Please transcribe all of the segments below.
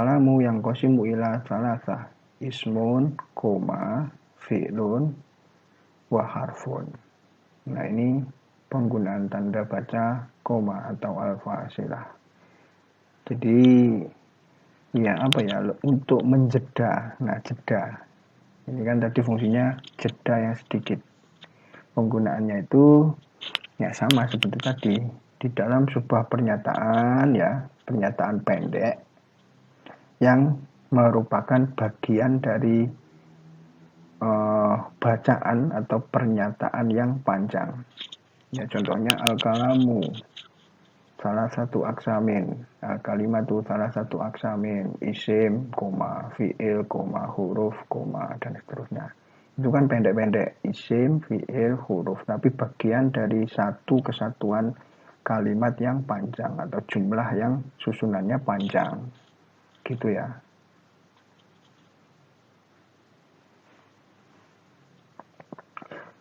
Kalamu yang qasimu ila salasah ismun, koma, fi'lun, wa harfun. Nah ini penggunaan tanda baca koma atau al-fasilah. Jadi ya apa ya, untuk menjeda. Nah jeda ini kan tadi fungsinya jeda yang sedikit. Penggunaannya itu ya sama seperti tadi. Di dalam sebuah pernyataan ya, pernyataan pendek yang merupakan bagian dari bacaan atau pernyataan yang panjang. Ya contohnya al-kalamu salah satu aksamin, al-kalimatu salah satu aksamin, isim, koma, fi'il, koma, huruf, koma, dan seterusnya. Itu kan pendek-pendek, isim, fi'il, huruf, tapi bagian dari satu kesatuan kalimat yang panjang atau jumlah yang susunannya panjang. Gitu ya.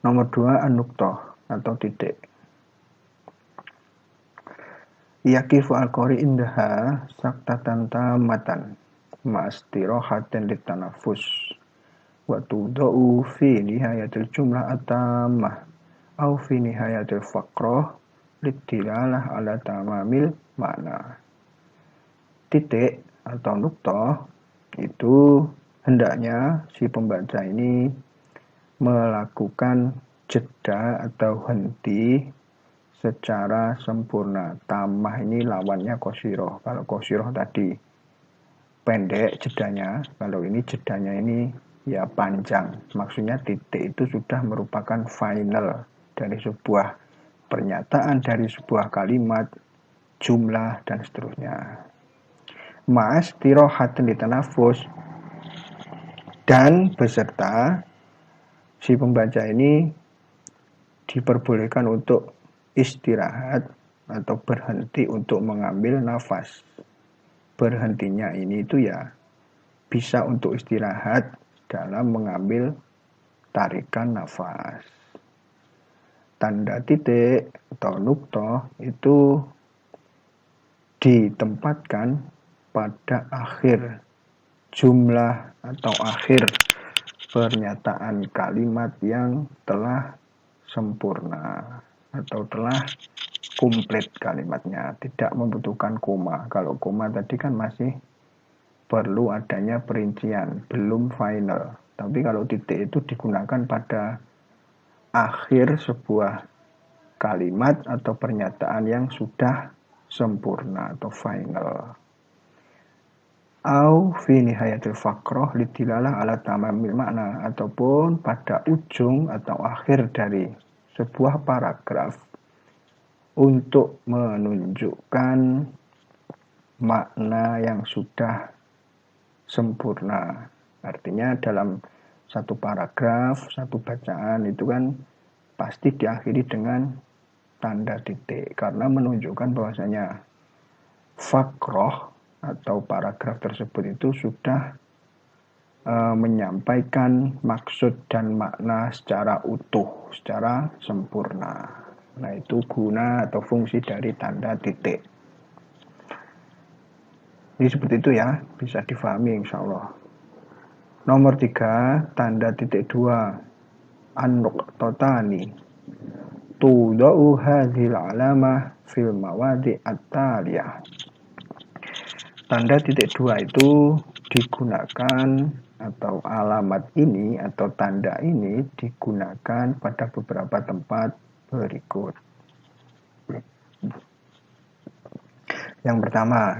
Nomor 2, an-nuqtah atau titik. Yaqifu al-qari indaha saktatan tamatan ma'astirohatin litanafus wa tudau fi nihayatil jumlah at-tammah au fi nihayatil faqrah litilalah ala tamamil makna. Titik atau nuqtah itu hendaknya si pembaca ini melakukan jeda atau henti secara sempurna. Tamah ini lawannya qasiroh. Kalau qasiroh tadi pendek jedanya, kalau ini jedanya ini ya panjang. Maksudnya titik itu sudah merupakan final dari sebuah pernyataan, dari sebuah kalimat, jumlah, dan seterusnya. Mas tirohatin litanafus, dan beserta si pembaca ini diperbolehkan untuk istirahat atau berhenti untuk mengambil nafas. Berhentinya ini itu ya bisa untuk istirahat dalam mengambil tarikan nafas. Tanda titik atau nuqtah itu ditempatkan pada akhir jumlah atau akhir pernyataan kalimat yang telah sempurna atau telah komplit kalimatnya, tidak membutuhkan koma. Kalau koma tadi kan masih perlu adanya perincian, belum final. Tapi kalau titik itu digunakan pada akhir sebuah kalimat atau pernyataan yang sudah sempurna atau final. Au fi nihayatil faqrah lidilalah ala tamamil makna, ataupun pada ujung atau akhir dari sebuah paragraf untuk menunjukkan makna yang sudah sempurna. Artinya dalam satu paragraf, satu bacaan itu kan pasti diakhiri dengan tanda titik karena menunjukkan bahwasanya faqrah atau paragraf tersebut itu sudah menyampaikan maksud dan makna secara utuh, secara sempurna. Nah itu guna atau fungsi dari tanda titik. Ini seperti itu ya, bisa difahami insya Allah. Nomor 3, tanda titik 2, an-nuqtatani tudau hadhil alamah fil mawadi at-taliyah. Tanda titik 2 itu digunakan atau alamat ini atau tanda ini digunakan pada beberapa tempat berikut. Yang pertama,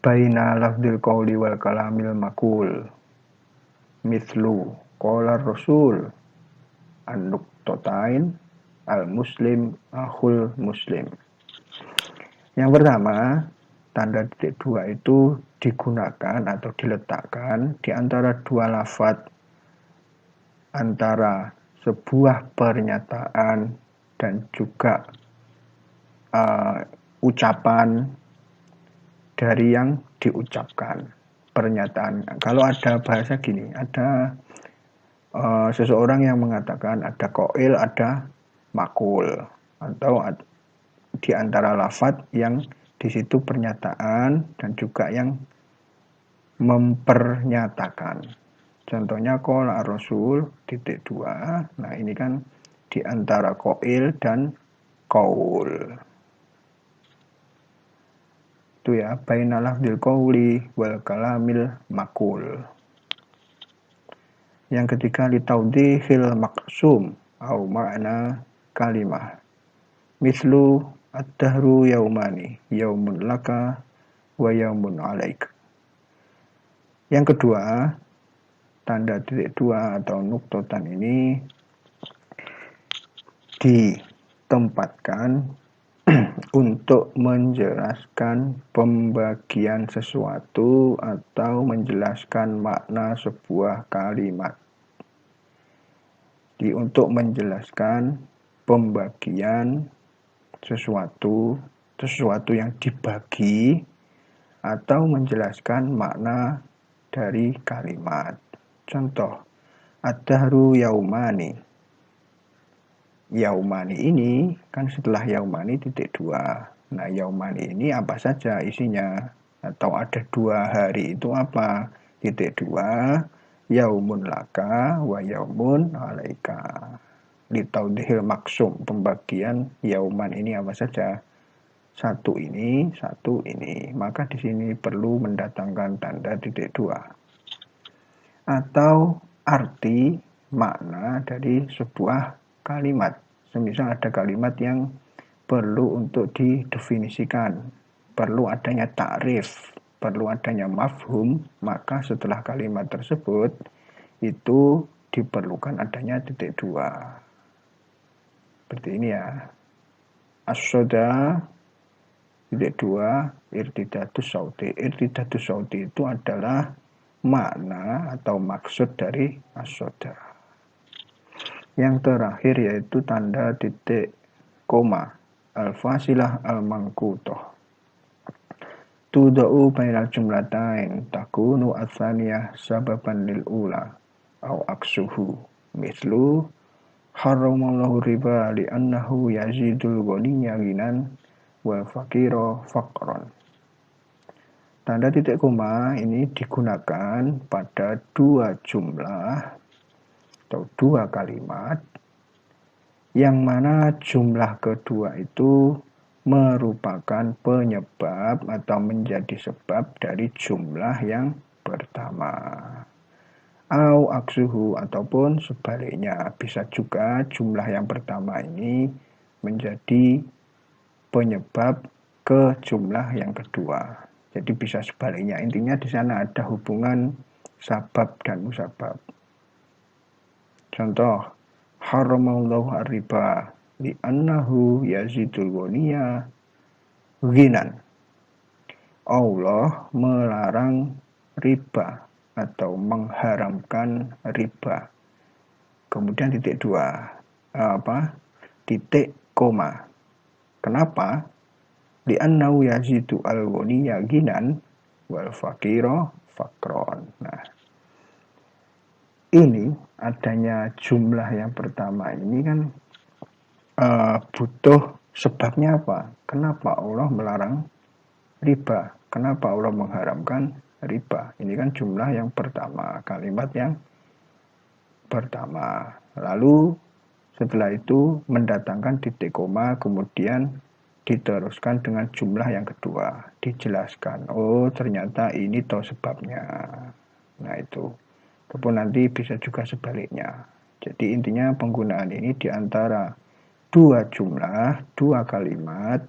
baina lafdil qawli wal kalamil makul mithlu qala rasul an-nuqtatain al-muslim akhul muslim. Yang pertama, tanda titik 2 itu digunakan atau diletakkan di antara dua lafadz antara sebuah pernyataan dan juga ucapan dari yang diucapkan. Pernyataan. Kalau ada bahasa gini, ada seseorang yang mengatakan ada qail, ada makul, atau di antara lafadz yang di situ pernyataan dan juga yang mempernyatakan. Contohnya qala Rasul titik dua. Nah ini kan di antara qail dan qaul. Itu ya, baina lafdzil qauli wal kalamil maqul. Yang ketiga litaudhihil maqsum au makna kalimah. Mislu ad-dahru yaumani, yaumun laka wa yaumun alaik. Yang kedua, tanda titik dua atau nuktotan ini ditempatkan untuk menjelaskan pembagian sesuatu atau menjelaskan makna sebuah kalimat. Untuk menjelaskan pembagian sesuatu yang dibagi atau menjelaskan makna dari kalimat. Contoh, ad-dahru yaumani. Yaumani ini kan setelah yaumani titik dua. Nah yaumani ini apa saja isinya? Atau ada 2 hari itu apa? Titik dua, yaumun laka wa yaumun alaika. Litaudhil maksum, pembagian yauman ini apa saja? Satu ini. Maka di sini perlu mendatangkan tanda titik dua. Atau arti makna dari sebuah kalimat. Semisal ada kalimat yang perlu untuk didefinisikan, perlu adanya takrif, perlu adanya mafhum, maka setelah kalimat tersebut itu diperlukan adanya titik dua. Seperti ini ya. As-soda titik dua, irtidatus sauti. Irtidatus sauti itu adalah makna atau maksud dari as-soda. Yang terakhir yaitu tanda titik koma, al-fasilah al-mangkutoh. Tuda'u bainal jumlatain takunu atsaniyah sababan lil ula au aksuhu. Mislu haramallahu riba li'annahu yazidul ghaniya ghinan wal faqira faqran. Tanda titik koma ini digunakan pada 2 jumlah atau 2 kalimat yang mana jumlah kedua itu merupakan penyebab atau menjadi sebab dari jumlah yang pertama. Au aksuhu ataupun sebaliknya, bisa juga jumlah yang pertama ini menjadi penyebab ke jumlah yang kedua. Jadi bisa sebaliknya. Intinya di sana ada hubungan sabab dan musabab. Contoh, haramallahu ar-riba li'annahu yazidul ghaniya ghinan. Allah melarang riba atau mengharamkan riba. Kemudian titik dua, titik koma. Kenapa? Li'annahu yazidu al-ghaniya ghinan wal faqira faqron. Nah, ini adanya jumlah yang pertama ini kan butuh sebabnya apa? Kenapa Allah melarang riba? Kenapa Allah mengharamkan riba? Ini kan jumlah yang pertama, kalimat yang pertama. Lalu setelah itu mendatangkan titik koma, kemudian diteruskan dengan jumlah yang kedua. Dijelaskan, oh ternyata ini toh sebabnya. Nah itu. Ataupun nanti bisa juga sebaliknya. Jadi intinya penggunaan ini diantara 2 jumlah, 2 kalimat,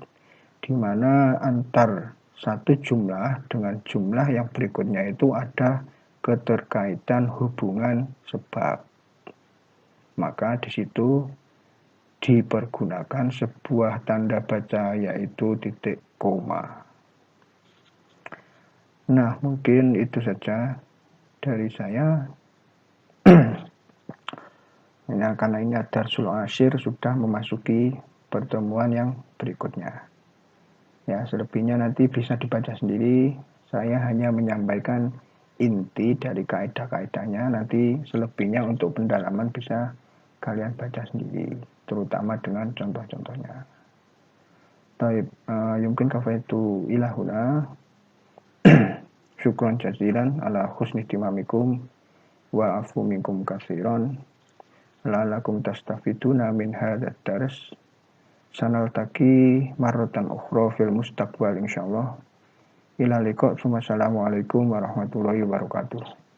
di mana antar satu jumlah dengan jumlah yang berikutnya itu ada keterkaitan hubungan sebab. Maka di situ dipergunakan sebuah tanda baca yaitu titik koma. Nah, mungkin itu saja dari saya. Karena ini Darsul Ashir sudah memasuki pertemuan yang berikutnya. Ya, selebihnya nanti bisa dibaca sendiri. Saya hanya menyampaikan inti dari kaidah-kaidahnya. Nanti selebihnya untuk pendalaman bisa kalian baca sendiri, terutama dengan contoh-contohnya. Taib, yumkin kafaitu ilahuna. Syukron jazilan ala husni timamikum wa afu minkum katsiran la'allakum tastafiduna min hadzal dars. Sanaltaqi marratan ukhra fil mustaqbal insyaallah. Ila liqa. Wassalamualaikum warahmatullahi wabarakatuh.